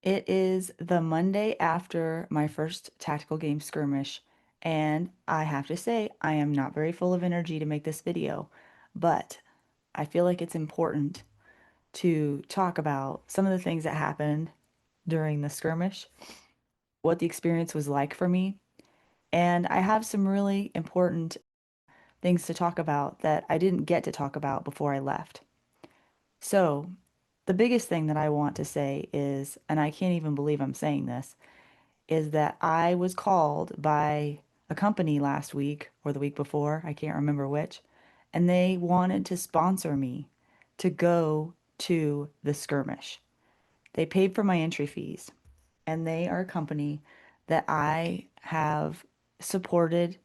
It is the Monday after my first Tactical Game Skirmish, and I have to say, I am not very full of energy to make this video, but I feel like it's important to talk about some of the things that happened during the skirmish, what the experience was like for me, and I have some really important things to talk about that I didn't get to talk about before I left. So, the biggest thing that I want to say is, and I can't even believe I'm saying this, is that I was called by a company last week or the week before, I can't remember which, and they wanted to sponsor me to go to the skirmish. They paid for my entry fees, and they are a company that I have supported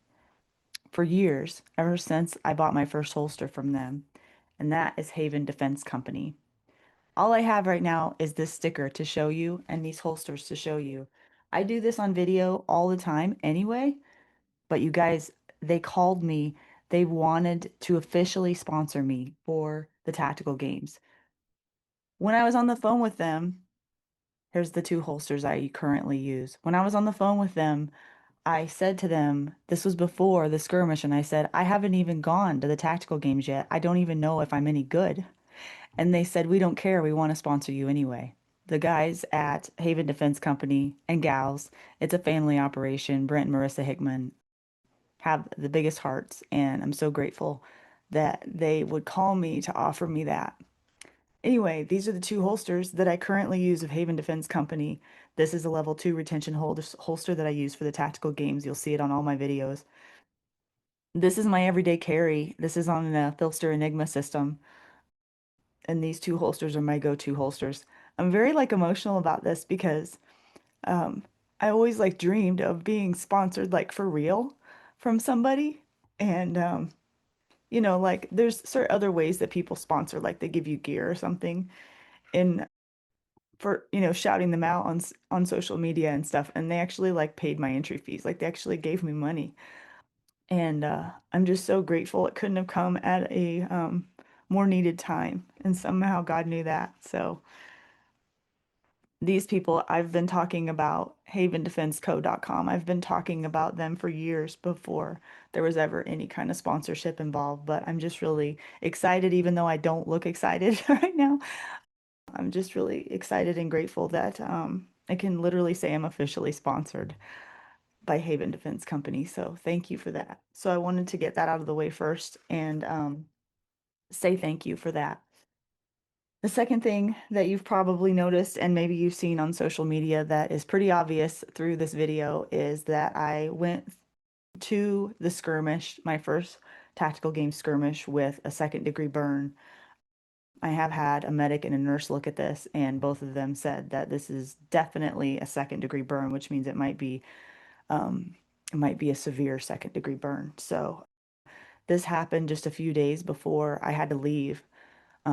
for years, ever since I bought my first holster from them, and that is Haven Defense Company. All I have right now is this sticker to show you and these holsters to show you. I do this on video all the time anyway, but you guys, they called me. They wanted to officially sponsor me for the tactical games. When I was on the phone with them, here's the two holsters I currently use. When I was on the phone with them, I said to them, this was before the skirmish, and I said, I haven't even gone to the tactical games yet. I don't even know if I'm any good. And they said, we don't care. We want to sponsor you anyway. The guys at Haven Defense Company and gals, it's a family operation. Brent and Marissa Hickman have the biggest hearts, and I'm so grateful that they would call me to offer me that. Anyway, these are the two holsters that I currently use of Haven Defense Company. This is a level 2 retention holster that I use for the tactical games. You'll see it on all my videos. This is my everyday carry. This is on the Filster Enigma system, and these two holsters are my go-to holsters. I'm very emotional about this because um, I always dreamed of being sponsored for real from somebody, and there's certain other ways that people sponsor, like they give you gear or something, and for shouting them out on social media and stuff, and they actually paid my entry fees, they actually gave me money, and I'm just so grateful. It couldn't have come at a more needed time, and somehow God knew that. So these people, I've been talking about havendefenseco.com. I've been talking about them for years before there was ever any kind of sponsorship involved, but I'm just really excited, even though I don't look excited right now. I'm just really excited and grateful that I can literally say I'm officially sponsored by Haven Defense Company. So thank you for that. So I wanted to get that out of the way first and say thank you for that. The second thing that you've probably noticed, and maybe you've seen on social media that is pretty obvious through this video, is that I went to the skirmish, my first tactical game skirmish, with a second-degree burn. I have had a medic and a nurse look at this, and both of them said that this is definitely a second-degree burn, which means um, it might be a severe second-degree burn. So this happened just a few days before I had to leave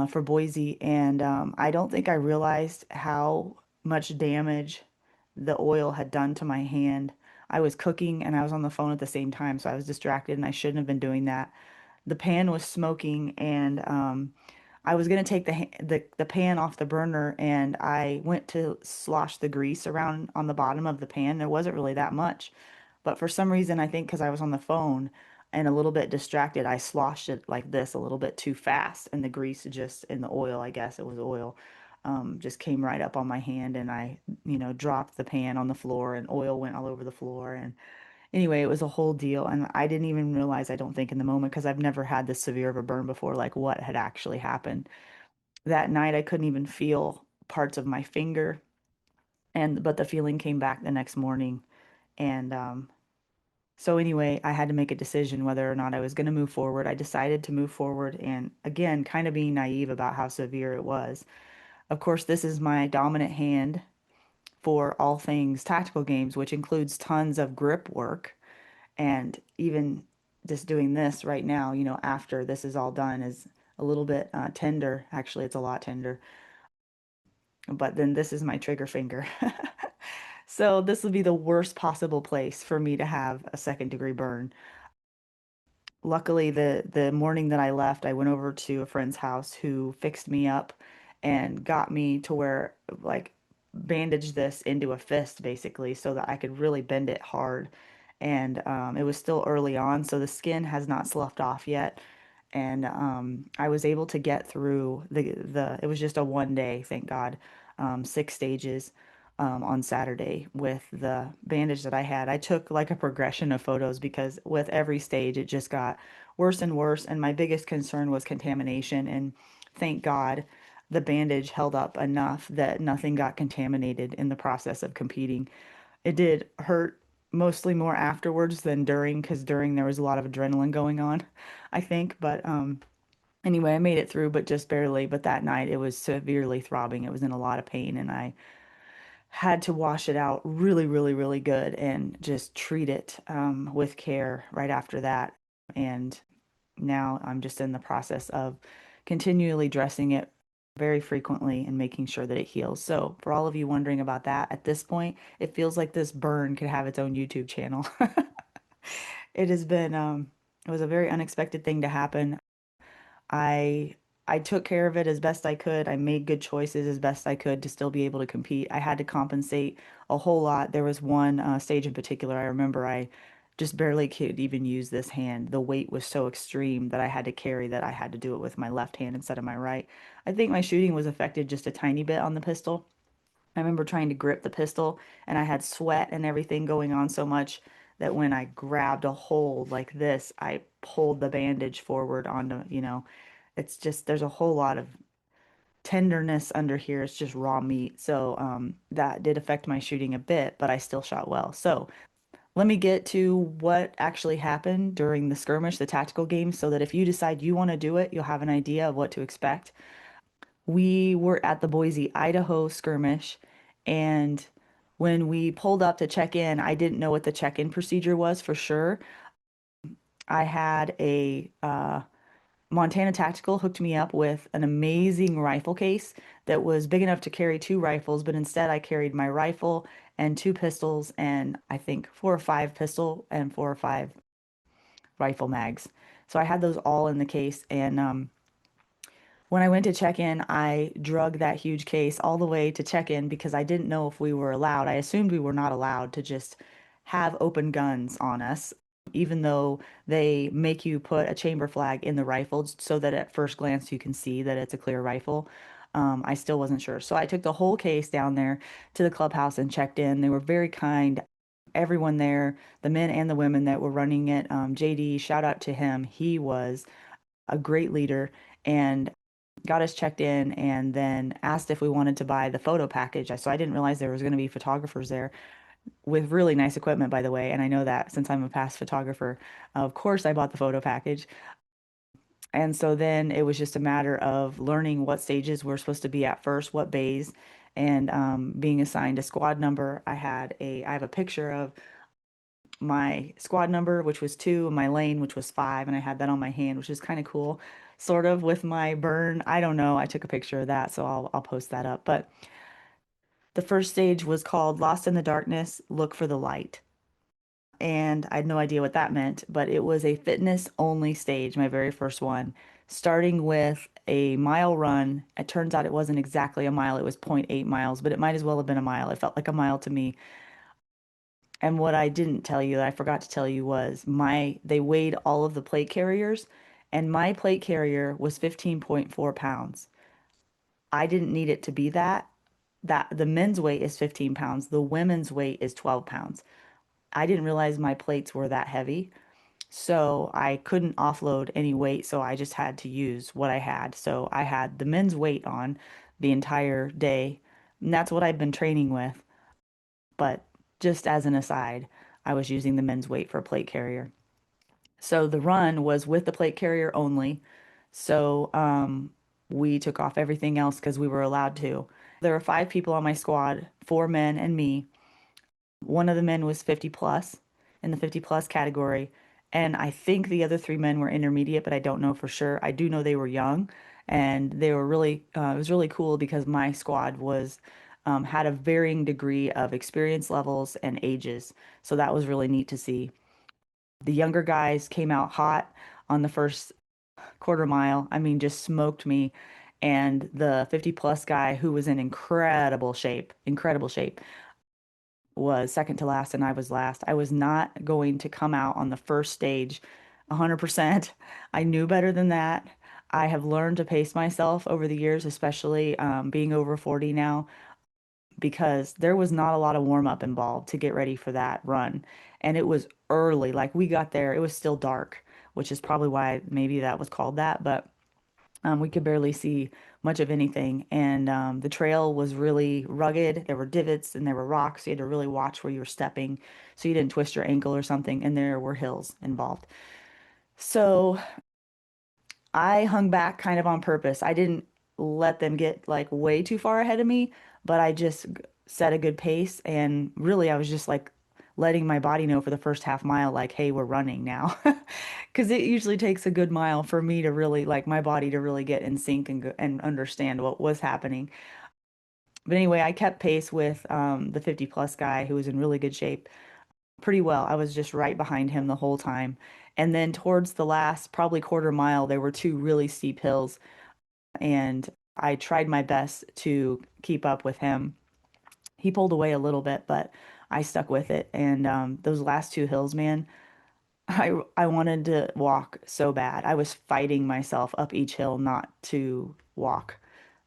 for Boise, and I don't think I realized how much damage the oil had done to my hand. I was cooking and I was on the phone at the same time, so I was distracted and I shouldn't have been doing that. The pan was smoking, and I was gonna take the pan off the burner, and I went to slosh the grease around on the bottom of the pan. There wasn't really that much, but for some reason, I think because I was on the phone and a little bit distracted, I sloshed it like this a little bit too fast, and the grease just in the oil, I guess it was oil, just came right up on my hand, and I, dropped the pan on the floor, and oil went all over the floor, and anyway, it was a whole deal, and I didn't even realize, I don't think, in the moment, because I've never had this severe of a burn before, like what had actually happened. That night, I couldn't even feel parts of my finger, and but the feeling came back the next morning, and so anyway, I had to make a decision whether or not I was going to move forward. I decided to move forward, and again, kind of being naive about how severe it was. Of course, this is my dominant hand for all things tactical games, which includes tons of grip work. And even just doing this right now, after this is all done, is a little bit tender. Actually, it's a lot tender. But then this is my trigger finger. So this would be the worst possible place for me to have a second-degree burn. Luckily, the morning that I left, I went over to a friend's house who fixed me up and got me to where, like, bandage this into a fist basically so that I could really bend it hard. And it was still early on, so the skin has not sloughed off yet. And I was able to get through it was just a 1 day, thank God, 6 stages on Saturday with the bandage that I had. I took like a progression of photos because with every stage it just got worse and worse. And my biggest concern was contamination. And thank God the bandage held up enough that nothing got contaminated in the process of competing. It did hurt mostly more afterwards than during, because during there was a lot of adrenaline going on, I think. But anyway, I made it through, but just barely. But that night it was severely throbbing. It was in a lot of pain, and I had to wash it out really, really, really good and just treat it with care right after that. And now I'm just in the process of continually dressing it very frequently and making sure that it heals. So, for all of you wondering about that, at this point, it feels like this burn could have its own YouTube channel. It has been, it was a very unexpected thing to happen. I I took care of it as best I could. I made good choices as best I could to still be able to compete. I had to compensate a whole lot. There was one stage in particular I remember I just barely could even use this hand. The weight was so extreme that I had to carry that I had to do it with my left hand instead of my right. I think my shooting was affected just a tiny bit on the pistol. I remember trying to grip the pistol and I had sweat and everything going on so much that when I grabbed a hold like this, I pulled the bandage forward onto, it's just there's a whole lot of tenderness under here. It's just raw meat. So that did affect my shooting a bit, but I still shot well. So let me get to what actually happened during the skirmish, the tactical game, so that if you decide you want to do it, you'll have an idea of what to expect. We were at the Boise, Idaho skirmish, and when we pulled up to check in, I didn't know what the check-in procedure was for sure. I had a Montana Tactical hooked me up with an amazing rifle case that was big enough to carry two rifles, but instead I carried my rifle and two pistols and I think 4 or 5 pistol and 4 or 5 rifle mags. So I had those all in the case, and when I went to check in, I drug that huge case all the way to check in because I didn't know if we were allowed. I assumed we were not allowed to just have open guns on us, even though they make you put a chamber flag in the rifle so that at first glance you can see that it's a clear rifle. I still wasn't sure. So I took the whole case down there to the clubhouse and checked in. They were very kind. Everyone there, the men and the women that were running it, JD, shout out to him. He was a great leader and got us checked in and then asked if we wanted to buy the photo package. So I didn't realize there was going to be photographers there with really nice equipment, by the way. And I know that since I'm a past photographer, of course I bought the photo package. And so then it was just a matter of learning what stages we're supposed to be at first, what bays, and being assigned a squad number. I have a picture of my squad number, which was 2, and my lane, which was 5, and I had that on my hand, which is kind of cool, sort of with my burn. I don't know. I took a picture of that, so I'll post that up. But the first stage was called Lost in the Darkness, Look for the Light. And I had no idea what that meant, but it was a fitness only stage, my very first one, starting with a mile run. It turns out it wasn't exactly a mile, it was zero point 0.8 miles, but it might as well have been a mile. It felt like a mile to me. And what I didn't tell you, that I forgot to tell you, was they weighed all of the plate carriers, and my plate carrier was 15.4 pounds. I didn't need it to be that. That the men's weight is 15 pounds, the women's weight is 12 pounds. I didn't realize my plates were that heavy, so I couldn't offload any weight, so I just had to use what I had. So I had the men's weight on the entire day, and that's what I've been training with. But just as an aside, I was using the men's weight for a plate carrier. So the run was with the plate carrier only. So we took off everything else because we were allowed to. There were 5 people on my squad, 4 men and me. One of the men was 50 plus in the 50 plus category. And I think the other 3 men were intermediate, but I don't know for sure. I do know they were young and they were really, it was really cool because my squad had a varying degree of experience levels and ages. So that was really neat to see. The younger guys came out hot on the first quarter mile. I mean, just smoked me. And the 50 plus guy who was in incredible shape, was second to last and I was last. I was not going to come out on the first stage 100%. I knew better than that. I have learned to pace myself over the years, especially being over 40 now, because there was not a lot of warm up involved to get ready for that run. And it was early. Like we got there, it was still dark, which is probably why maybe that was called that. But we could barely see much of anything. And the trail was really rugged. There were divots and there were rocks. You had to really watch where you were stepping so you didn't twist your ankle or something. And there were hills involved. So I hung back kind of on purpose. I didn't let them get like way too far ahead of me, but I just set a good pace. And really, I was just like letting my body know for the first half mile, like, hey, we're running now. Because it usually takes a good mile for me to really, like, my body to really get in sync and, and understand what was happening. But anyway, I kept pace with the 50 plus guy who was in really good shape pretty well. I was just right behind him the whole time. And then towards the last, probably quarter mile, there were two really steep hills and I tried my best to keep up with him. He pulled away a little bit, but I stuck with it. And those last two hills, man, I wanted to walk so bad. I was fighting myself up each hill not to walk,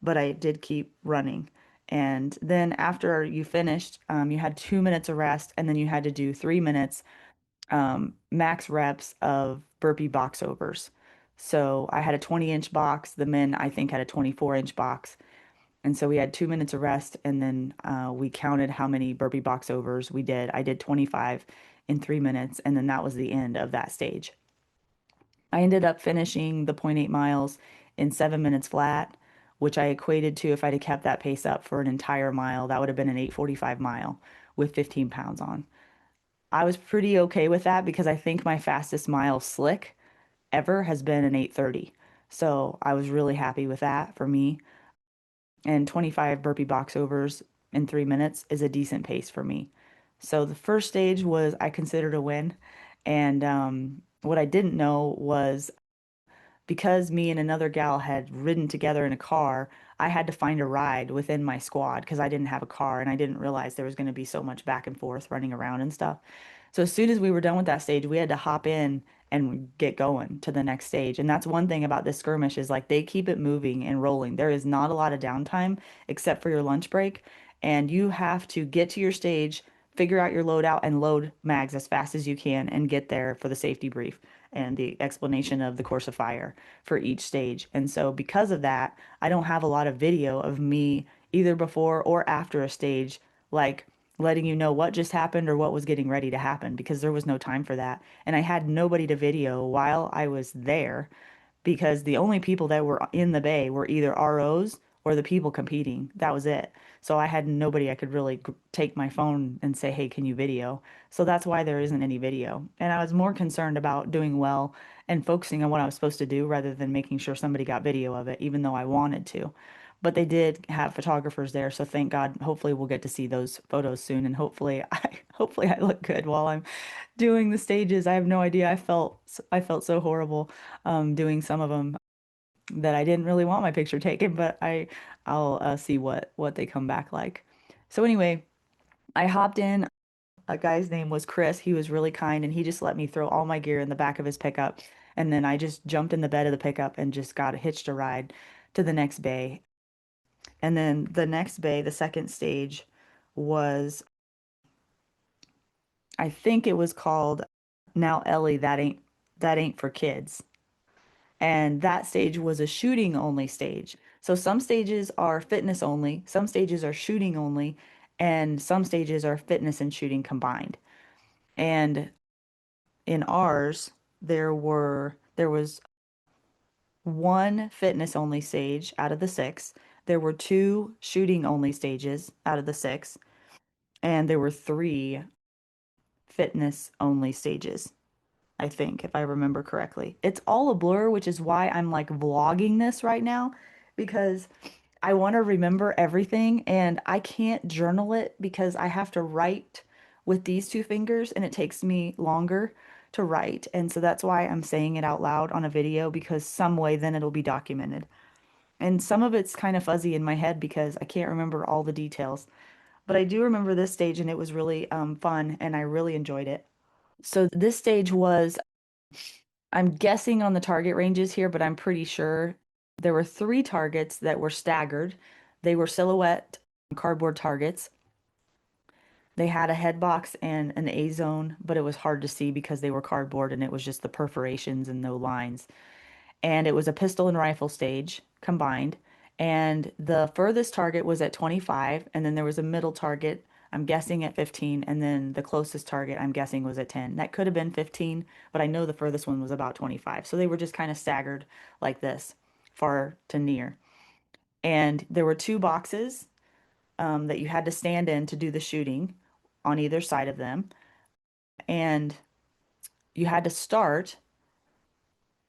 but I did keep running. And then after you finished, you had 2 minutes of rest, and then you had to do 3 minutes max reps of burpee box overs. So I had a 20-inch box. The men, I think, had a 24-inch box. And so we had 2 minutes of rest, and then we counted how many burpee box overs we did. I did 25 in 3 minutes, and then that was the end of that stage. I ended up finishing the point 0.8 miles in 7 minutes flat, which I equated to if I'd have kept that pace up for an entire mile, that would have been an 8:45 mile with 15 pounds on. I was pretty okay with that because I think my fastest mile slick ever has been an 8:30. So I was really happy with that for me. And 25 burpee box overs in 3 minutes is a decent pace for me. So the first stage was I considered a win. And what I didn't know was because me and another gal had ridden together in a car, I had to find a ride within my squad because I didn't have a car and I didn't realize there was going to be so much back and forth running around and stuff. So as soon as we were done with that stage, we had to hop in and get going to the next stage. And that's one thing about this skirmish is like they keep it moving and rolling. There is not a lot of downtime except for your lunch break, and you have to get to your stage, figure out your loadout, and load mags as fast as you can and get there for the safety brief and the explanation of the course of fire for each stage. And so because of that, I don't have a lot of video of me either before or after a stage, like letting you know what just happened or what was getting ready to happen because there was no time for that. And I had nobody to video while I was there because the only people that were in the bay were either ROs or the people competing. That was it. So I had nobody I could really take my phone and say, "Hey, can you video?" So that's why there isn't any video. And I was more concerned about doing well and focusing on what I was supposed to do rather than making sure somebody got video of it, even though I wanted to. But they did have photographers there, so thank God. Hopefully we'll get to see those photos soon, and hopefully I look good while I'm doing the stages. I have no idea. I felt so horrible doing some of them that I didn't really want my picture taken, but I'll see what they come back like. So anyway, I hopped in. A guy's name was Chris. He was really kind and he just let me throw all my gear in the back of his pickup. And then I just jumped in the bed of the pickup and just got hitched a ride to the next bay. And then the next bay, the second stage was, I think it was called Now Ellie, that ain't for kids. And that stage was a shooting only stage. So some stages are fitness only, some stages are shooting only, and some stages are fitness and shooting combined. And in ours, there was one fitness only stage out of the six. There were two shooting only stages out of the six, and there were three fitness only stages. I think, if I remember correctly. It's all a blur, which is why I'm like vlogging this right now because I want to remember everything and I can't journal it because I have to write with these two fingers and it takes me longer to write. And so that's why I'm saying it out loud on a video because some way then it'll be documented. And some of it's kind of fuzzy in my head because I can't remember all the details. But I do remember this stage and it was really fun and I really enjoyed it. So this stage was, I'm guessing on the target ranges here, but I'm pretty sure there were three targets that were staggered. They were silhouette cardboard targets. They had a head box and an A zone, but it was hard to see because they were cardboard and it was just the perforations and no lines. And it was a pistol and rifle stage combined. And the furthest target was at 25, and then there was a middle target, I'm guessing at 15, and then the closest target, I'm guessing, was at 10. That could have been 15, but I know the furthest one was about 25. So they were just kind of staggered like this, far to near. And there were two boxes that you had to stand in to do the shooting on either side of them. And you had to start.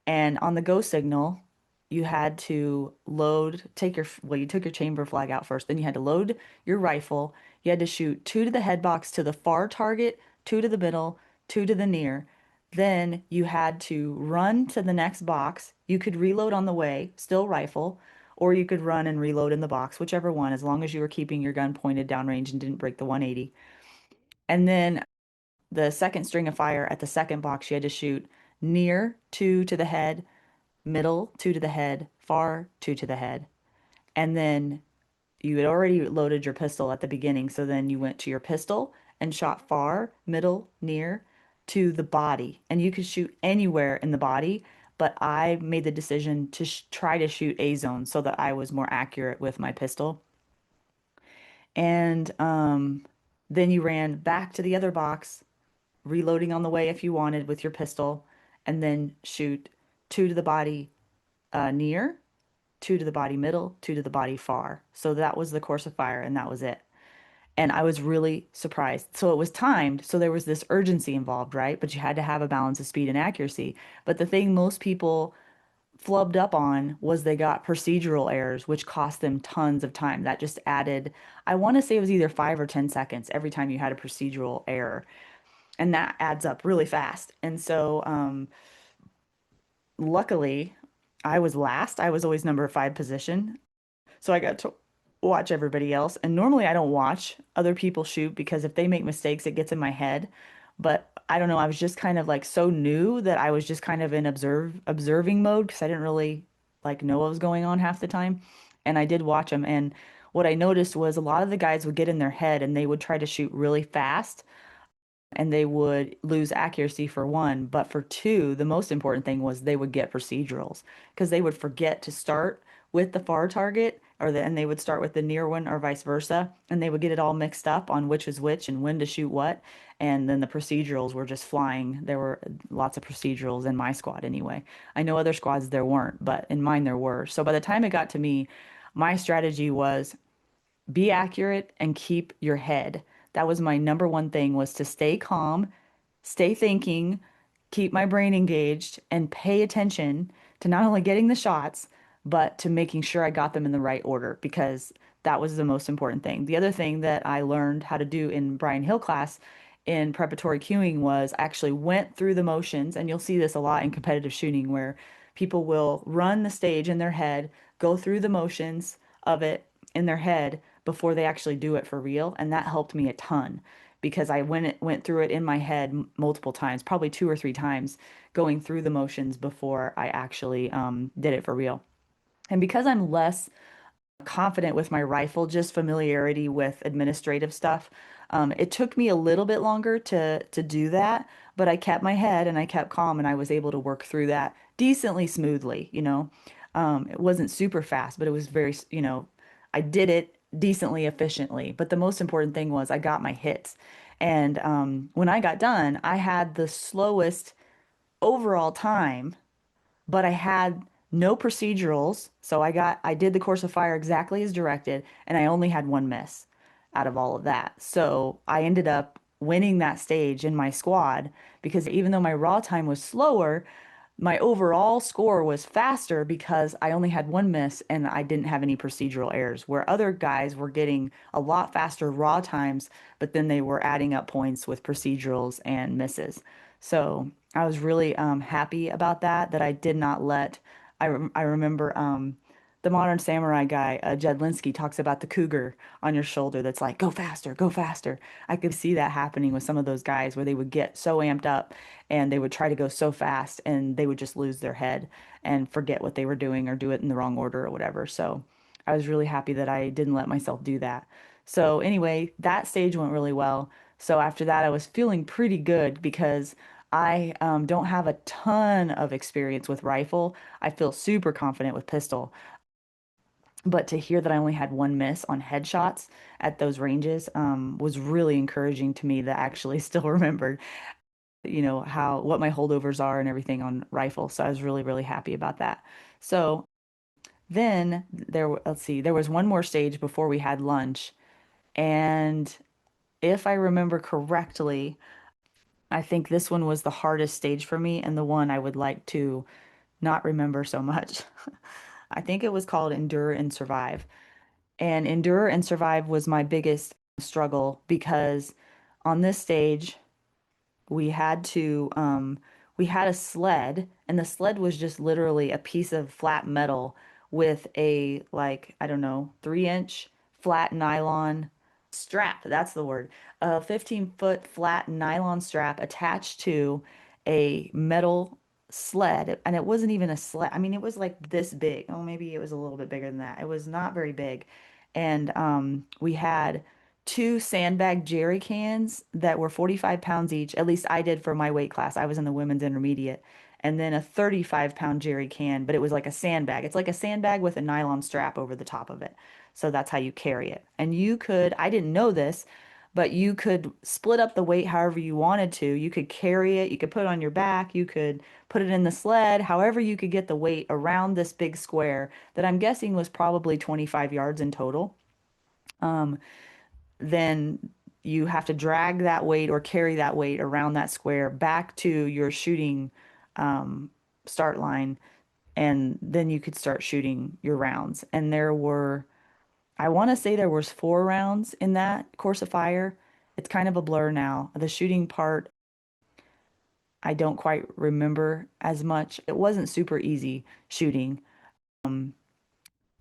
And on the go signal, you had to load, take your, well, you took your chamber flag out first. Then you had to load your rifle. You had to shoot two to the head box to the far target, two to the middle, two to the near. Then you had to run to the next box. You could reload on the way, still rifle, or you could run and reload in the box, whichever one, as long as you were keeping your gun pointed downrange and didn't break the 180. And then the second string of fire at the second box, you had to shoot near, two to the head, middle, two to the head, far, two to the head. And then you had already loaded your pistol at the beginning. So then you went to your pistol and shot far, middle, near to the body. And you could shoot anywhere in the body, but I made the decision to try to shoot A zone so that I was more accurate with my pistol. And then you ran back to the other box, reloading on the way if you wanted with your pistol, and then shoot two to the body near, two to the body middle, two to the body far. So that was the course of fire, and that was it. And I was really surprised. So it was timed, so there was this urgency involved, right? But you had to have a balance of speed and accuracy. But the thing most people flubbed up on was they got procedural errors, which cost them tons of time. That just added, I want to say it was either 5 or 10 seconds every time you had a procedural error. And that adds up really fast. And so, luckily, I was last. I was always number five position. So I got to watch everybody else. And normally I don't watch other people shoot because if they make mistakes, it gets in my head. But I don't know, I was just kind of like so new that I was just kind of in observing mode because I didn't really like know what was going on half the time. And I did watch them. And what I noticed was a lot of the guys would get in their head and they would try to shoot really fast and they would lose accuracy for one. But for two, the most important thing was they would get procedurals because they would forget to start with the far target and they would start with the near one or vice versa. And they would get it all mixed up on which was which and when to shoot what. And then the procedurals were just flying. There were lots of procedurals in my squad anyway. I know other squads there weren't, but in mine there were. So by the time it got to me, my strategy was be accurate and keep your head. That was my number one thing was to stay calm, stay thinking, keep my brain engaged and pay attention to not only getting the shots, but to making sure I got them in the right order because that was the most important thing. The other thing that I learned how to do in Brian Hill class in preparatory queuing was I actually went through the motions, and you'll see this a lot in competitive shooting where people will run the stage in their head, go through the motions of it in their head before they actually do it for real, and that helped me a ton because I went through it in my head multiple times, probably two or three times, going through the motions before I actually did it for real. And because I'm less confident with my rifle, just familiarity with administrative stuff. It took me a little bit longer to do that, but I kept my head and I kept calm and I was able to work through that decently smoothly, you know. It wasn't super fast, but it was very, you know, I did it decently efficiently. But the most important thing was I got my hits. And when I got done, I had the slowest overall time but I had no procedurals. So I did the course of fire exactly as directed, and I only had one miss out of all of that. So I ended up winning that stage in my squad because even though my raw time was slower, my overall score was faster because I only had one miss and I didn't have any procedural errors, where other guys were getting a lot faster raw times, but then they were adding up points with procedurals and misses. So I was really happy about that, that I did not let, I remember the Modern Samurai guy, Jed Linsky, talks about the cougar on your shoulder that's like, go faster. I could see that happening with some of those guys where they would get so amped up and they would try to go so fast and they would just lose their head and forget what they were doing or do it in the wrong order or whatever. So I was really happy that I didn't let myself do that. So anyway, that stage went really well. So after that, I was feeling pretty good because I don't have a ton of experience with rifle. I feel super confident with pistol. But to hear that I only had one miss on headshots at those ranges was really encouraging to me that I actually still remembered, how what my holdovers are and everything on rifle. So I was really, really happy about that. So then let's see, there was one more stage before we had lunch. And if I remember correctly, I think this one was the hardest stage for me and the one I would like to not remember so much. I think it was called Endure and Survive. And Endure and Survive was my biggest struggle because on this stage, we had to we had a sled, and the sled was just literally a piece of flat metal with a, like, I don't know, 3-inch flat nylon strap. That's the word. A 15-foot flat nylon strap attached to a metal sled. And it wasn't even a sled. I mean, it was like this big. Oh, maybe it was a little bit bigger than that. It was not very big. And we had two sandbag jerry cans that were 45 pounds each. At least I did for my weight class. I was in the women's intermediate. And then a 35-pound jerry can, but it was like a sandbag. It's like a sandbag with a nylon strap over the top of it. So that's how you carry it. And you could, I didn't know this, but you could split up the weight however you wanted to. You could carry it, you could put it on your back, you could put it in the sled, however you could get the weight around this big square that I'm guessing was probably 25 yards in total. Um, then you have to drag that weight or carry that weight around that square back to your shooting um, start line, and then you could start shooting your rounds. And I want to say there was 4 rounds in that course of fire. It's kind of a blur now. The shooting part, I don't quite remember as much. It wasn't super easy shooting. Um,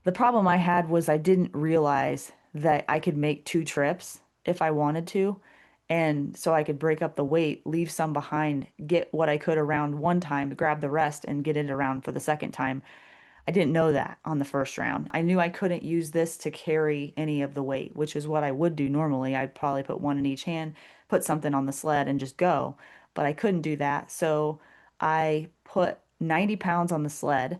The problem I had was I didn't realize that I could make 2 trips if I wanted to. And so I could break up the weight, leave some behind, get what I could around one time, grab the rest, and get it around for the second time. I didn't know that on the first round. I knew I couldn't use this to carry any of the weight, which is what I would do normally. I'd probably put one in each hand, put something on the sled, and just go. But I couldn't do that. So I put 90 pounds on the sled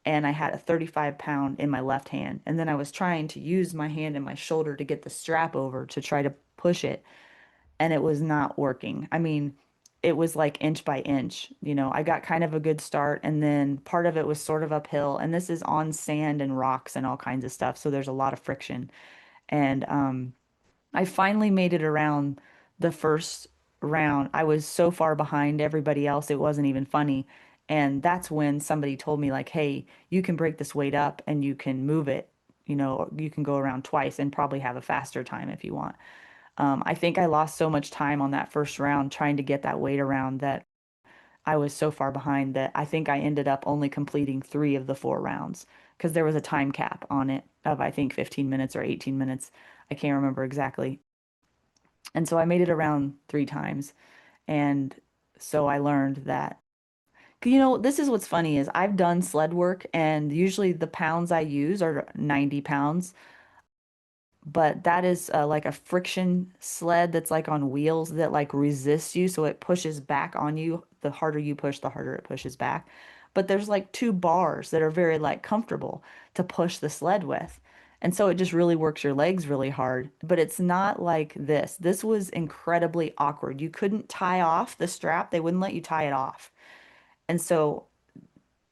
and I had a 35-pound in my left hand. And then I was trying to use my hand and my shoulder to get the strap over to try to push it, and it was not working. I mean, it was like inch by inch. I got kind of a good start, and then part of it was sort of uphill. And this is on sand and rocks and all kinds of stuff, so there's a lot of friction. And I finally made it around the first round. I was so far behind everybody else, it wasn't even funny. And that's when somebody told me, like, hey, you can break this weight up and you can move it. You can go around twice and probably have a faster time if you want. I think I lost so much time on that first round trying to get that weight around that I was so far behind that I think I ended up only completing 3 of the 4 rounds because there was a time cap on it of, I think, 15 minutes or 18 minutes. I can't remember exactly. And so I made it around 3 times. And so I learned that, this is what's funny is I've done sled work and usually the pounds I use are 90 pounds, but that is like a friction sled that's like on wheels that like resists you. So it pushes back on you. The harder you push, the harder it pushes back. But there's like 2 bars that are very like comfortable to push the sled with. And so it just really works your legs really hard. But it's not like this. This was incredibly awkward. You couldn't tie off the strap. They wouldn't let you tie it off. And so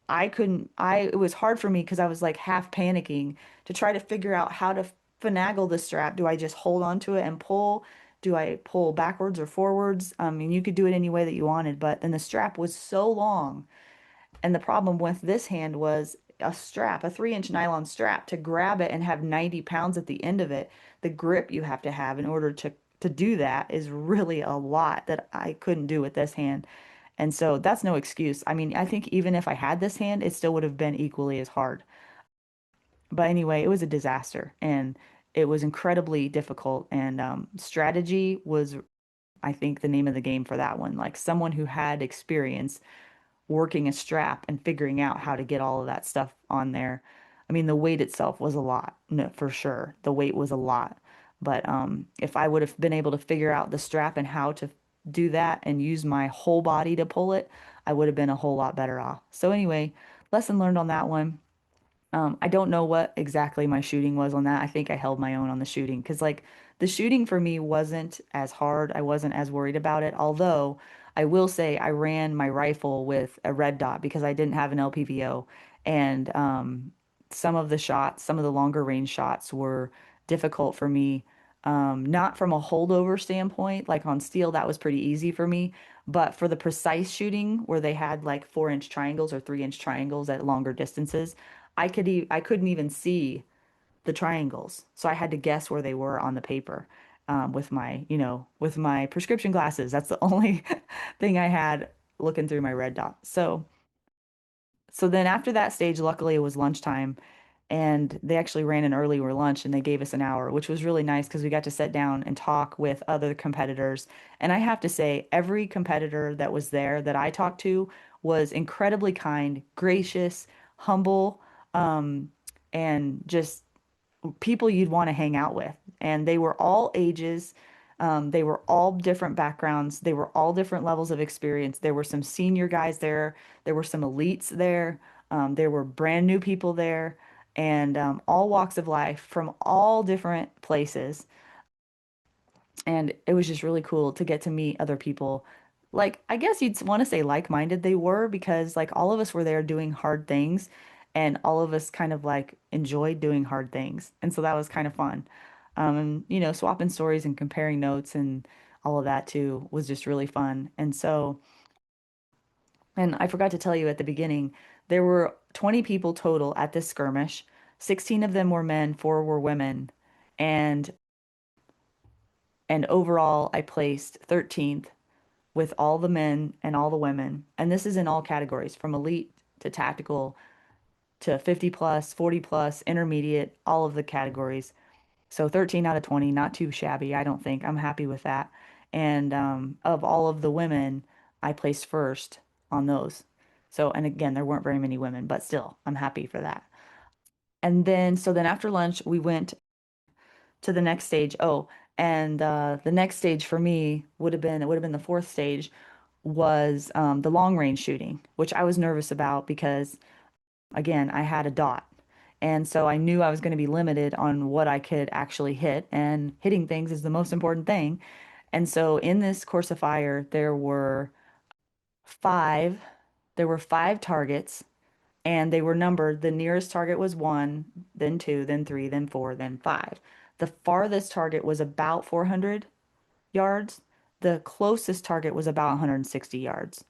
it was hard for me because I was like half panicking to try to figure out how to finagle the strap. Do I just hold on to it and pull? Do I pull backwards or forwards? I mean, you could do it any way that you wanted, but then the strap was so long. And the problem with this hand was a strap, a 3-inch nylon strap to grab it and have 90 pounds at the end of it. The grip you have to have in order to do that is really a lot that I couldn't do with this hand. And so that's no excuse. I mean, I think even if I had this hand, it still would have been equally as hard. But anyway, it was a disaster and it was incredibly difficult. And strategy was, I think, the name of the game for that one. Like someone who had experience working a strap and figuring out how to get all of that stuff on there. I mean, the weight itself was a lot, no, for sure. The weight was a lot. But if I would have been able to figure out the strap and how to do that and use my whole body to pull it, I would have been a whole lot better off. So anyway, lesson learned on that one. I don't know what exactly my shooting was on that. I think I held my own on the shooting because, like, the shooting for me wasn't as hard. I wasn't as worried about it. Although I will say I ran my rifle with a red dot because I didn't have an LPVO. And some of the shots, some of the longer range shots were difficult for me. Not from a holdover standpoint, like on steel, that was pretty easy for me. But for the precise shooting where they had like 4 inch triangles or 3 inch triangles at longer distances, I couldn't even see the triangles, so I had to guess where they were on the paper with my with my prescription glasses. That's the only thing I had looking through my red dot. So then after that stage, luckily it was lunchtime, and they actually ran an earlier lunch and they gave us an hour, which was really nice because we got to sit down and talk with other competitors. And I have to say, every competitor that was there that I talked to was incredibly kind, gracious, humble, um, and just people you'd want to hang out with. And they were all ages. They were all different backgrounds. They were all different levels of experience. There were some senior guys there. There were some elites there. There were brand new people there, and all walks of life from all different places. And it was just really cool to get to meet other people. Like, I guess you'd want to say like-minded they were because like all of us were there doing hard things and all of us kind of like enjoyed doing hard things. And so that was kind of fun. And swapping stories and comparing notes and all of that too was just really fun. And I forgot to tell you at the beginning, there were 20 people total at this skirmish. 16 of them were men, 4 were women. And and overall I placed 13th with all the men and all the women. And this is in all categories from elite to tactical to 50 plus, 40 plus, intermediate, all of the categories. So 13 out of 20, not too shabby, I don't think. I'm happy with that. And of all of the women, I placed first on those. So, and again, there weren't very many women, but still, I'm happy for that. And then, so then after lunch, we went to the next stage. Oh, and the next stage for me would have been the fourth stage was the long range shooting, which I was nervous about because again, I had a dot. And so I knew I was going to be limited on what I could actually hit, and hitting things is the most important thing. And so in this course of fire, five, there were 5 targets, and they were numbered. The nearest target was 1, then 2, then 3, then 4, then 5. The farthest target was about 400 yards. The closest target was about 160 yards.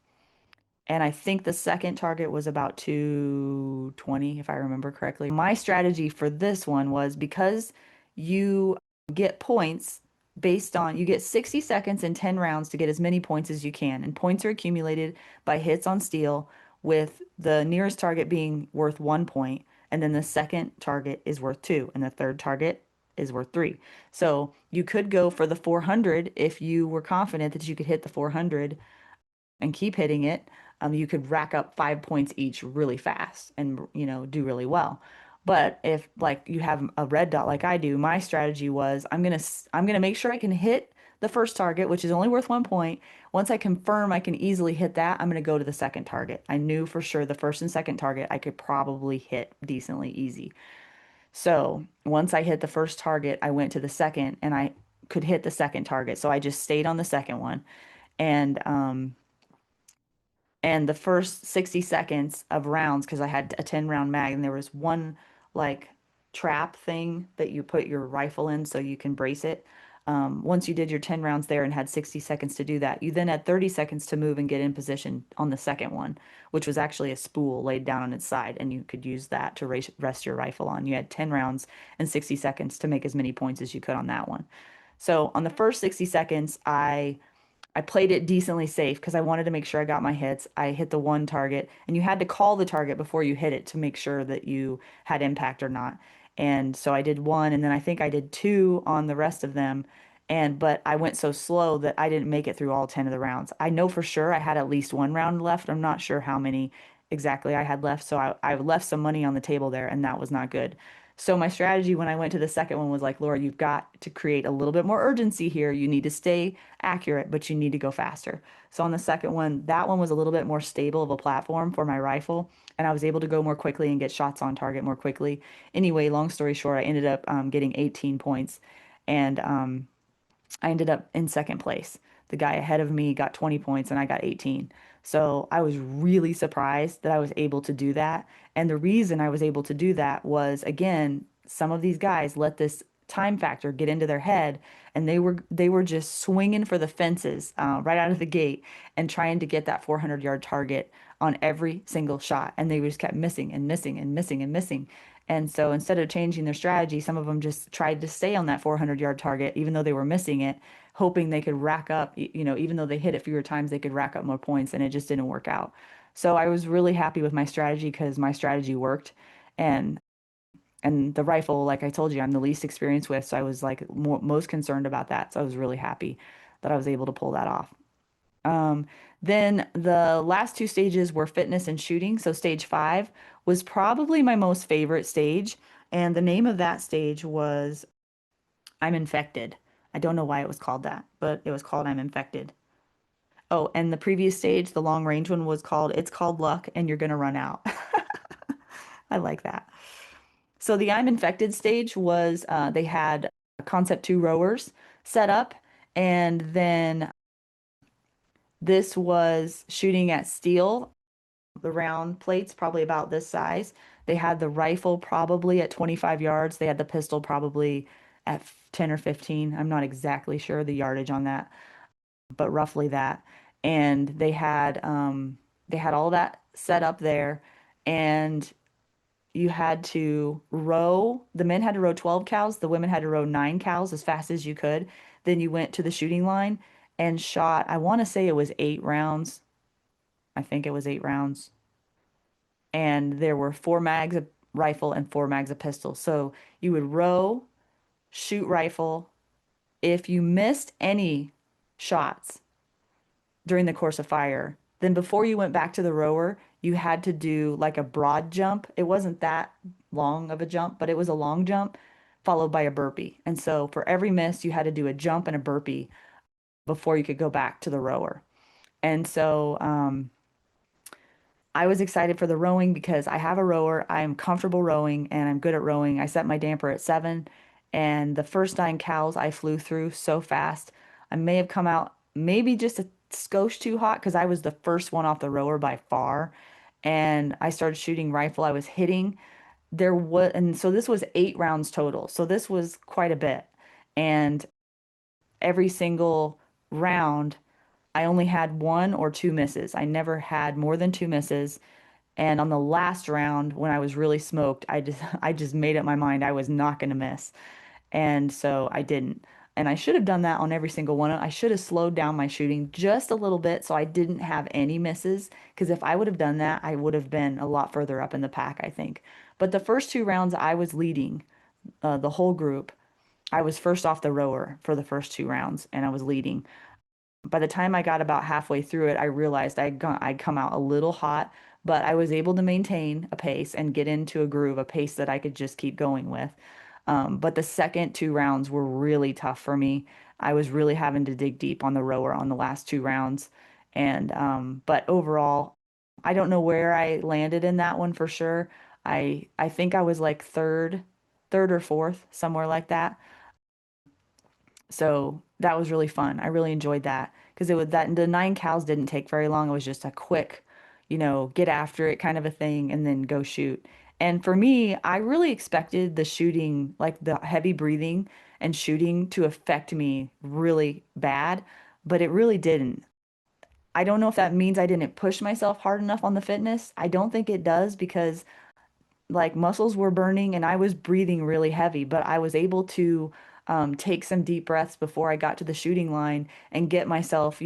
And I think the second target was about 220, if I remember correctly. My strategy for this one was because you get points based on, you get 60 seconds and 10 rounds to get as many points as you can. And points are accumulated by hits on steel, with the nearest target being worth 1 point. And then the second target is worth 2. And the third target is worth 3. So you could go for the 400 if you were confident that you could hit the 400 and keep hitting it. You could rack up 5 points each really fast and do really well. But if like you have a red dot like I do, my strategy was I'm gonna make sure I can hit the first target, which is only worth 1 point. Once I confirm I can easily hit that, I'm gonna go to the second target. I knew for sure the first and second target I could probably hit decently easy. So once I hit the first target, I went to the second and I could hit the second target. So I just stayed on the second one. And and the first 60 seconds of rounds, because I had a 10 round mag, and there was one like trap thing that you put your rifle in so you can brace it. Once you did your 10 rounds there and had 60 seconds to do that, you then had 30 seconds to move and get in position on the second one, which was actually a spool laid down on its side, and you could use that to rest your rifle on. You had 10 rounds and 60 seconds to make as many points as you could on that one. So on the first 60 seconds, I I played it decently safe because I wanted to make sure I got my hits. I hit the one target, and you had to call the target before you hit it to make sure that you had impact or not. And so I did one, and then I think I did two on the rest of them. And but I went so slow that I didn't make it through all 10 of the rounds. I know for sure I had at least one round left. I'm not sure how many exactly I had left. So I left some money on the table there, and that was not good. So my strategy when I went to the second one was like, Laura, you've got to create a little bit more urgency here. You need to stay accurate, but you need to go faster. So on the second one, that one was a little bit more stable of a platform for my rifle, and I was able to go more quickly and get shots on target more quickly. Anyway, long story short, I ended up getting 18 points, and I ended up in second place. The guy ahead of me got 20 points and I got 18. So I was really surprised that I was able to do that. And the reason I was able to do that was, again, some of these guys let this time factor get into their head, and they were just swinging for the fences right out of the gate and trying to get that 400-yard target on every single shot. And they just kept missing and missing and missing and missing. And so instead of changing their strategy, some of them just tried to stay on that 400-yard target, even though they were missing it, hoping they could rack up, even though they hit it fewer times, they could rack up more points, and it just didn't work out. So I was really happy with my strategy because my strategy worked. And and the rifle, like I told you, I'm the least experienced with, so I was like most concerned about that. So I was really happy that I was able to pull that off. Um, then the last two stages were fitness and shooting. So stage 5 was probably my most favorite stage. And the name of that stage was I'm Infected. I don't know why it was called that, but it was called I'm Infected. Oh, and the previous stage, the long range one, was called It's Called Luck and You're Gonna Run Out. I like that. So the I'm Infected stage was they had Concept 2 rowers set up, and then this was shooting at steel, the round plates, probably about this size. They had the rifle probably at 25 yards. They had the pistol probably at 10 or 15. I'm not exactly sure the yardage on that, but roughly that. And they had all that set up there, and you had to row. The men had to row 12 cows. The women had to row 9 cows as fast as you could. Then you went to the shooting line and shot. I want to say it was 8 rounds. I think it was 8 rounds, and there were 4 mags of rifle and 4 mags of pistol. So you would row, shoot rifle. If you missed any shots during the course of fire, then before you went back to the rower, you had to do like a broad jump. It wasn't that long of a jump, but it was a long jump followed by a burpee. And so for every miss, you had to do a jump and a burpee before you could go back to the rower. And so I was excited for the rowing because I have a rower. I am comfortable rowing and I'm good at rowing. I set my damper at 7, and the first 9 cows I flew through so fast. I may have come out maybe just a skosh too hot because I was the first one off the rower by far. And I started shooting rifle. I was hitting. And so this was 8 rounds total. So this was quite a bit. And every single round, I only had one or two misses. I never had more than two misses. And on the last round, when I was really smoked, I just made up my mind I was not going to miss. And so I didn't. And I should have done that on every single one. I should have slowed down my shooting just a little bit so I didn't have any misses. Because if I would have done that, I would have been a lot further up in the pack, I think. But the first 2 rounds, I was leading the whole group. I was first off the rower for the first 2 rounds, and I was leading. By the time I got about halfway through it, I realized I'd come out a little hot, but I was able to maintain a pace and get into a groove, a pace that I could just keep going with. But the second 2 rounds were really tough for me. I was really having to dig deep on the rower on the last 2 rounds. And but overall, I don't know where I landed in that one for sure. I think I was like third or fourth, somewhere like that. So that was really fun. I really enjoyed that because it was that the 9 cows didn't take very long. It was just a quick, get after it kind of a thing and then go shoot. And for me, I really expected the shooting, like the heavy breathing and shooting to affect me really bad, but it really didn't. I don't know if that means I didn't push myself hard enough on the fitness. I don't think it does because like muscles were burning and I was breathing really heavy, but I was able to take some deep breaths before I got to the shooting line and get myself,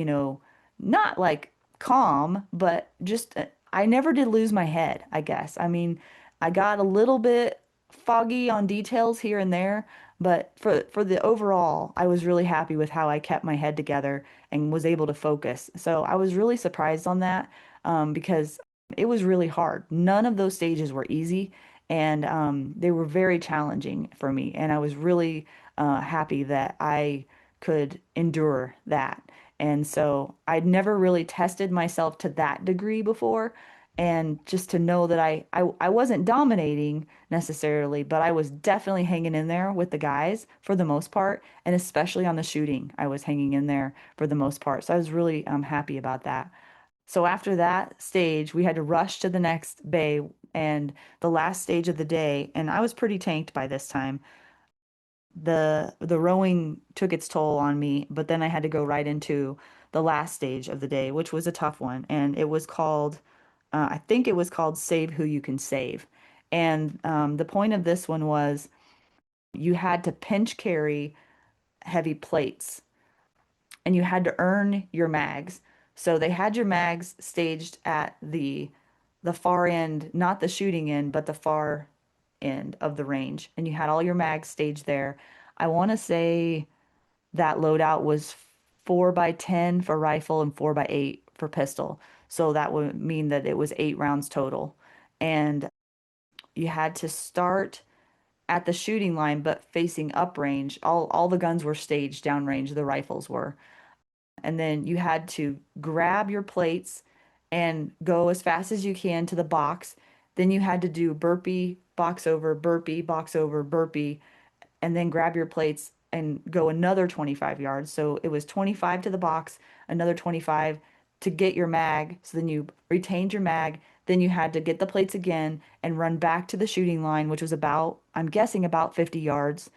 not like calm, but just I never did lose my head, I guess. I mean, I got a little bit foggy on details here and there, but for the overall, I was really happy with how I kept my head together and was able to focus. So I was really surprised on that because it was really hard. None of those stages were easy, and they were very challenging for me. And I was really happy that I could endure that. And so I'd never really tested myself to that degree before. And just to know that I wasn't dominating necessarily, but I was definitely hanging in there with the guys for the most part. And especially on the shooting, I was hanging in there for the most part. So I was really happy about that. So after that stage, we had to rush to the next bay and the last stage of the day. And I was pretty tanked by this time. The rowing took its toll on me, but then I had to go right into the last stage of the day, which was a tough one, and it was called, I think it was called Save Who You Can Save. And the point of this one was you had to pinch carry heavy plates, and you had to earn your mags. So they had your mags staged at the far end, not the shooting end, but the far end of the range, and you had all your mags staged there. I want to say that loadout was 4 by 10 for rifle and 4 by 8 for pistol. So that would mean that it was 8 rounds total. And you had to start at the shooting line, but facing uprange. All the guns were staged downrange, the rifles were. And then you had to grab your plates and go as fast as you can to the box. Then you had to do burpee, box over, burpee, and then grab your plates and go another 25 yards. So it was 25 to the box, another 25 to get your mag. So then you retained your mag. Then you had to get the plates again and run back to the shooting line, which was about, I'm guessing, about 50 yards,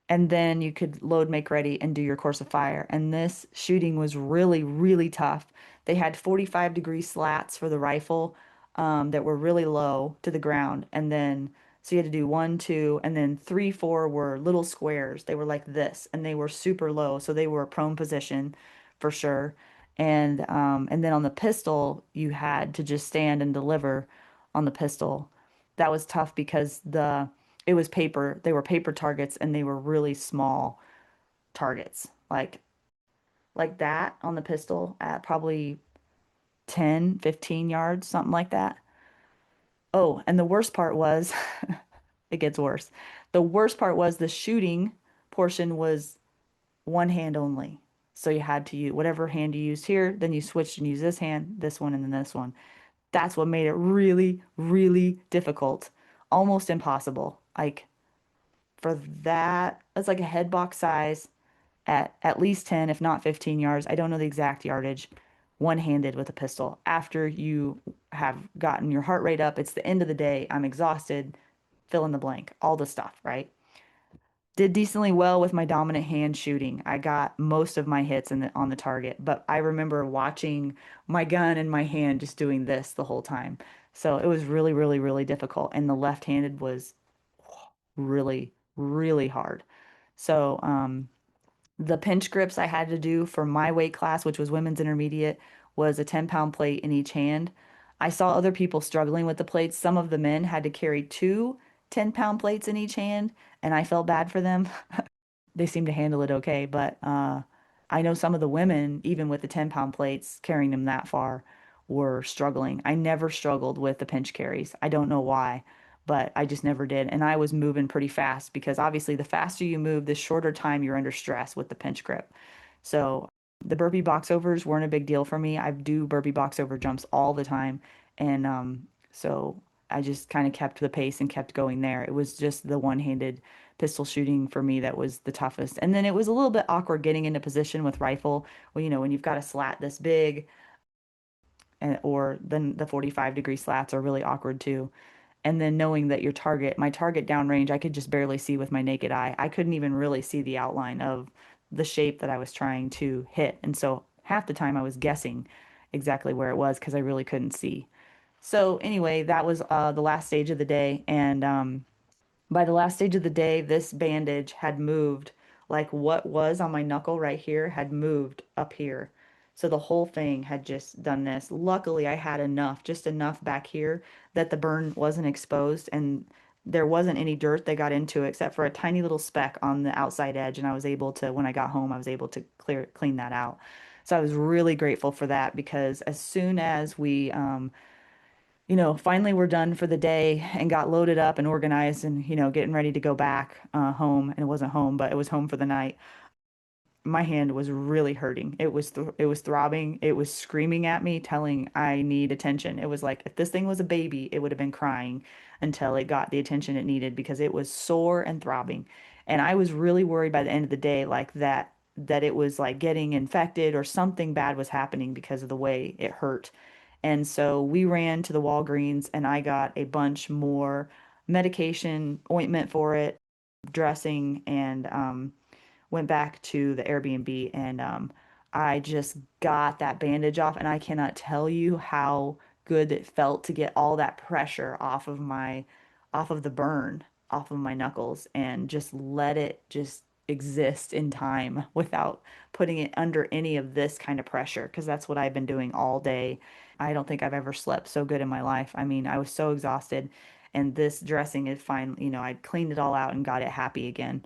and then you could load, make ready, and do your course of fire. And this shooting was really, really tough. They had 45-degree slats for the rifle that were really low to the ground. And then, so you had to do one, two, and then three, four were little squares. They were like this, and they were super low. So they were a prone position for sure. And then on the pistol, you had to just stand and deliver on the pistol. That was tough because it was paper. They were paper targets and they were really small targets. Like that on the pistol at probably 10, 15 yards, something like that. Oh, and the worst part was it gets worse. The worst part was the shooting portion was one hand only. So you had to use whatever hand you used here, then you switched and used this hand, this one, and then this one. That's what made it really, really difficult. Almost impossible. Like for that, it's like a head box size at least 10, if not 15 yards. I don't know the exact yardage, one-handed with a pistol. After you have gotten your heart rate up, it's the end of the day. I'm exhausted, fill in the blank, all the stuff, right? Did decently well with my dominant hand shooting. I got most of my hits on the target, but I remember watching my gun and my hand just doing this the whole time. So it was really, really, really difficult. And the left-handed was really, really hard. So, the pinch grips I had to do for my weight class, which was women's intermediate, was a 10-pound plate in each hand. I saw other people struggling with the plates. Some of the men had to carry two 10-pound plates in each hand, and I felt bad for them. They seemed to handle it okay, but I know some of the women, even with the 10-pound plates, carrying them that far, were struggling. I never struggled with the pinch carries. I don't know why, but I just never did. And I was moving pretty fast because obviously the faster you move, the shorter time you're under stress with the pinch grip. So the burpee box overs weren't a big deal for me. I do burpee box over jumps all the time. And so I just kind of kept the pace and kept going there. It was just the one-handed pistol shooting for me that was the toughest. And then it was a little bit awkward getting into position with rifle. Well, when you've got a slat this big, and or then the 45-degree slats are really awkward too. And then knowing that my target downrange, I could just barely see with my naked eye. I couldn't even really see the outline of the shape that I was trying to hit. And so half the time I was guessing exactly where it was because I really couldn't see. So anyway, that was the last stage of the day, and By the last stage of the day, this bandage had moved, like what was on my knuckle right here had moved up here. So the whole thing had just done this. Luckily, I had enough, just enough back here that the burn wasn't exposed and there wasn't any dirt that got into it except for a tiny little speck on the outside edge. And I was able to, when I got home, I was able to clean that out. So I was really grateful for that because as soon as we, finally we're done for the day and got loaded up and organized and, getting ready to go back home. And it wasn't home, but it was home for the night. My hand was really hurting. It was throbbing. It was screaming at me, telling I need attention. It was like if this thing was a baby, it would have been crying until it got the attention it needed because it was sore and throbbing. And I was really worried by the end of the day, like that it was like getting infected or something bad was happening because of the way it hurt. And so we ran to the Walgreens and I got a bunch more medication, ointment for it, dressing, and went back to the Airbnb and I just got that bandage off and I cannot tell you how good it felt to get all that pressure off of the burn off of my knuckles and just let it just exist in time without putting it under any of this kind of pressure because that's what I've been doing all day. I don't think I've ever slept so good in my life. I mean, I was so exhausted and this dressing is fine, I'd cleaned it all out and got it happy again.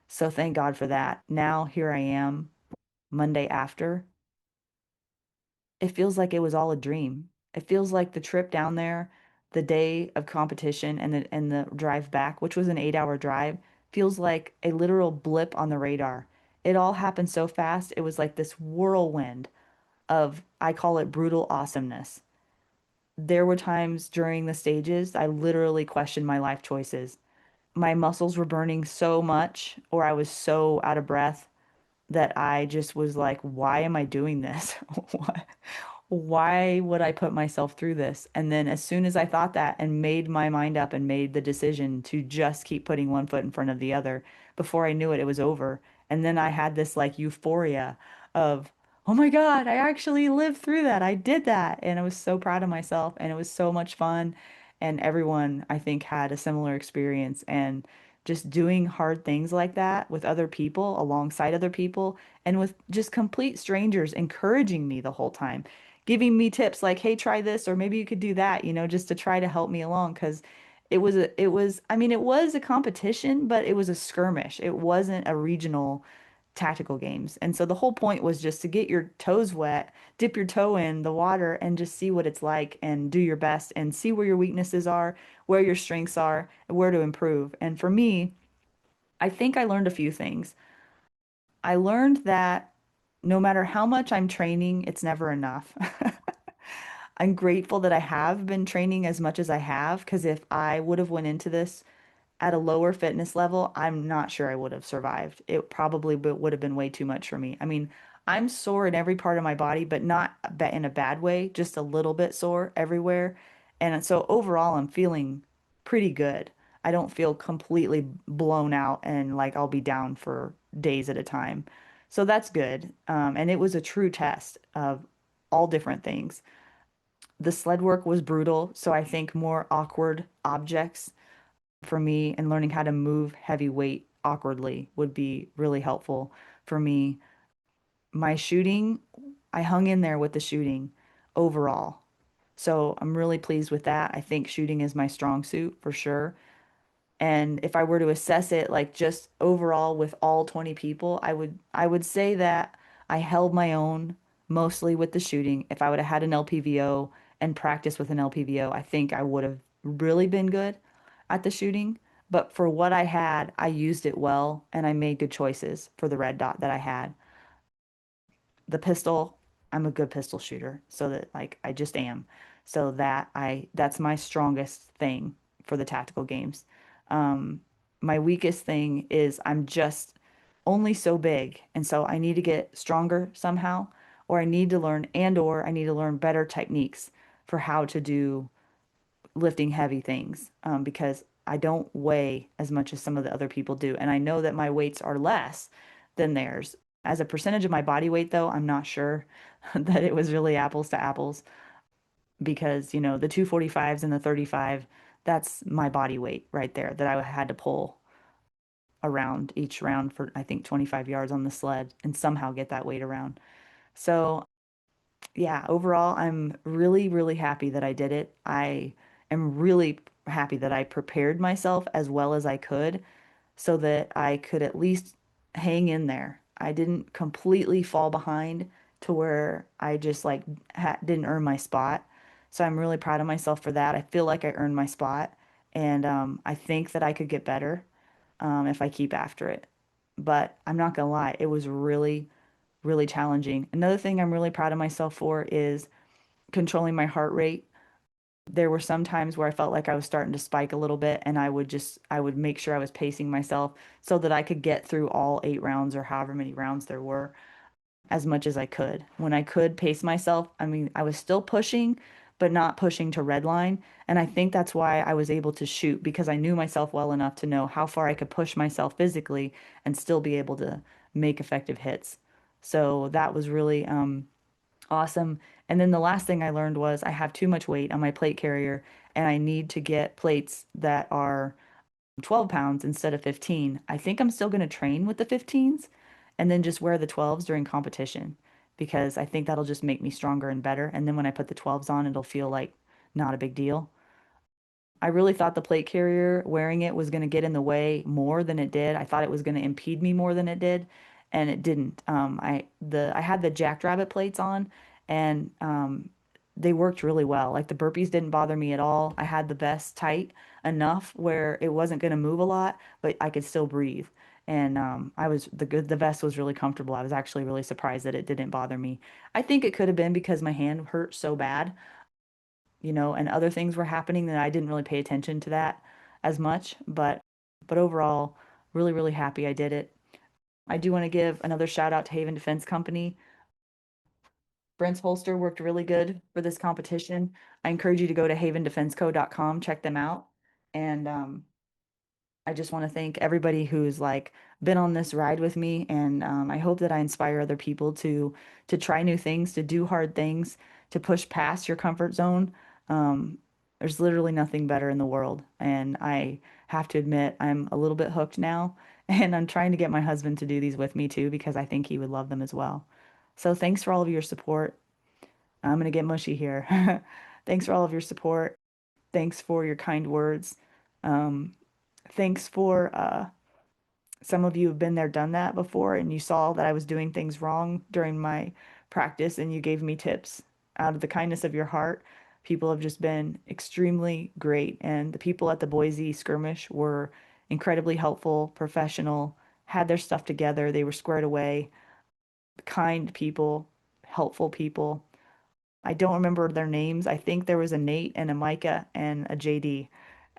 So thank God for that. Now here I am, Monday after. It feels like it was all a dream. It feels like the trip down there, the day of competition and the drive back, which was an 8-hour drive, feels like a literal blip on the radar. It all happened so fast. It was like this whirlwind of, I call it brutal awesomeness. There were times during the stages I literally questioned my life choices. My muscles were burning so much, or I was so out of breath that I just was like, why am I doing this? Why, why would I put myself through this? And then as soon as I thought that and made my mind up and made the decision to just keep putting one foot in front of the other, before I knew it, it was over. And then I had this like euphoria of, oh my God, I actually lived through that. I did that. And I was so proud of myself and it was so much fun. And everyone, I think, had a similar experience. And just doing hard things like that with other people, alongside other people, and with just complete strangers encouraging me the whole time, giving me tips like, hey, try this, or maybe you could do that, just to try to help me along. Because I mean, it was a competition, but it was a skirmish. It wasn't a regional tactical games. And so the whole point was just to get your toes wet, dip your toe in the water, and just see what it's like and do your best and see where your weaknesses are, where your strengths are, and where to improve. And for me, I think I learned a few things. I learned that no matter how much I'm training, it's never enough. I'm grateful that I have been training as much as I have, because if I would have went into this at a lower fitness level, I'm not sure I would have survived. It probably would have been way too much for me. I mean, I'm sore in every part of my body, but not in a bad way, just a little bit sore everywhere. And so overall, I'm feeling pretty good. I don't feel completely blown out and like I'll be down for days at a time. So that's good. And it was a true test of all different things. The sled work was brutal, so I think more awkward objects for me and learning how to move heavy weight awkwardly would be really helpful for me. My shooting, I hung in there with the shooting overall. So I'm really pleased with that. I think shooting is my strong suit for sure. And if I were to assess it like just overall with all 20 people, I would say that I held my own mostly with the shooting. If I would have had an LPVO and practiced with an LPVO, I think I would have really been good at the shooting. But for what I had, I used it well and I made good choices for the red dot that I had. The pistol, I'm a good pistol shooter, so that like I just am. So that's my strongest thing for the tactical games. Um, my weakest thing is I'm just only so big, and so I need to get stronger somehow, or I need to learn better techniques for how to do lifting heavy things, because I don't weigh as much as some of the other people do. And I know that my weights are less than theirs. As a percentage of my body weight, though, I'm not sure that it was really apples to apples because, the 245s and the 35, that's my body weight right there that I had to pull around each round for I think 25 yards on the sled and somehow get that weight around. So, yeah, overall, I'm really, really happy that I did it. I am really happy that I prepared myself as well as I could so that I could at least hang in there. I didn't completely fall behind to where I just like didn't earn my spot. So I'm really proud of myself for that. I feel like I earned my spot, and I think that I could get better if I keep after it. But I'm not gonna lie, it was really, really challenging. Another thing I'm really proud of myself for is controlling my heart rate. There were some times where I felt like I was starting to spike a little bit, and I would make sure I was pacing myself so that I could get through all 8 rounds or however many rounds there were as much as I could. When I could pace myself, I mean, I was still pushing, but not pushing to red line. And I think that's why I was able to shoot because I knew myself well enough to know how far I could push myself physically and still be able to make effective hits. So that was really awesome. And then the last thing I learned was I have too much weight on my plate carrier and I need to get plates that are 12 pounds instead of 15. I think I'm still going to train with the 15s and then just wear the 12s during competition because I think that'll just make me stronger and better. And then when I put the 12s on, it'll feel like not a big deal. I really thought the plate carrier wearing it was going to get in the way more than it did. I thought it was going to impede me more than it did, and it didn't. I had the jackrabbit plates on, and they worked really well. Like the burpees didn't bother me at all. I had the vest tight enough where it wasn't going to move a lot, but I could still breathe. And I was the vest was really comfortable. I was actually really surprised that it didn't bother me. I think it could have been because my hand hurt so bad, and other things were happening that I didn't really pay attention to that as much. But overall, really, really happy I did it. I do want to give another shout out to Haven Defense Company. Brent's holster worked really good for this competition. I encourage you to go to havendefenseco.com, check them out. And I just want to thank everybody who's like been on this ride with me, and I hope that I inspire other people to try new things, to do hard things, to push past your comfort zone. Um, there's literally nothing better in the world, and I have to admit I'm a little bit hooked now, and I'm trying to get my husband to do these with me too because I think he would love them as well. So thanks for all of your support. I'm gonna get mushy here. Thanks for all of your support. Thanks for your kind words. Um, Thanks for some of you have been there, done that before, and you saw that I was doing things wrong during my practice, and you gave me tips out of the kindness of your heart. People have just been extremely great, and the people at the Boise skirmish were incredibly helpful, professional, had their stuff together, they were squared away, kind people, helpful people. I don't remember their names. I think there was a Nate and a Micah and a JD.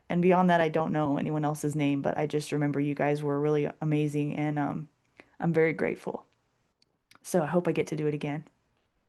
And beyond that, I don't know anyone else's name, but I just remember you guys were really amazing and I'm very grateful. So I hope I get to do it again.